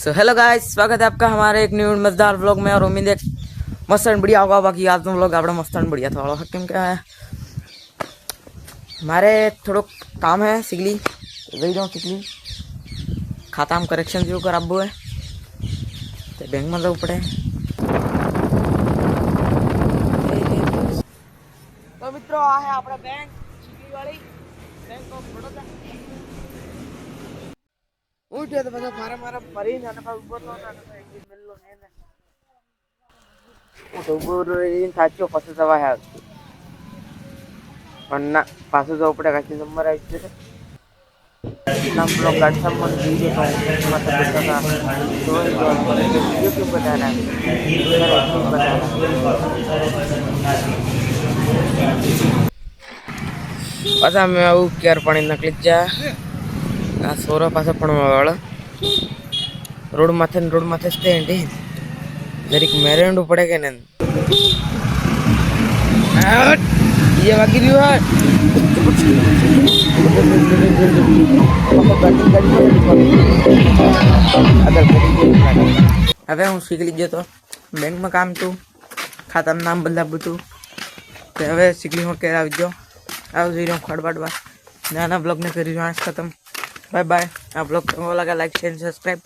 So hello guys, स्वागत है आपका हमारे एक न्यू मजेदार व्लॉग में। और उम्मीद है मस्त एंड बढ़िया होगा। बाकी आज व्लॉग आपड़ा मस्त एंड बढ़िया था केम क्या है, हमारे थोड़ो काम है सिगली गई जाऊँ सिगली खाता हम करेक्शन जो कर आबू है तो बैंक में जવું પડે। तो मित्रों आ है अपना बैंक सिगली वाली बैंक ऑफ बड़ौदा। उठ्यो तो पाછો मारा फरी जाने पर ऊपर तो ना एक दिन मिललो है ने હું તો ઊભો રહીને થાક્યો પછી જવા હે પણ ના પાછું જવું પડે કાચી નંબર આવી છે નામ બ્લોક ગાડી સામે વીડિયો તો મત બતાતા તો YouTube બતા रहा પાછા મેં આવું કેર પાણી નકલી જા આ સોરો પાછો ભણવા વાળો રોડ માથે સ્ટેન્ડ जरीक मेरेंड पड़े के नहीं ये बाकी रही है હવે હું શીખી લીધો તો બેંકમાં કામ તું ખાતામાં નામ બદલાવું તું તો હવે શીખલી હું કેર આવી ગયો આવ જઈ રહ્યો ખડવાડવા નાના બ્લોગને કરી રહ્યો આજ ખતમ બાય બાય। આ બ્લોગ કેવો લાગે લાઈક શેર સબસ્ક્રાઈબ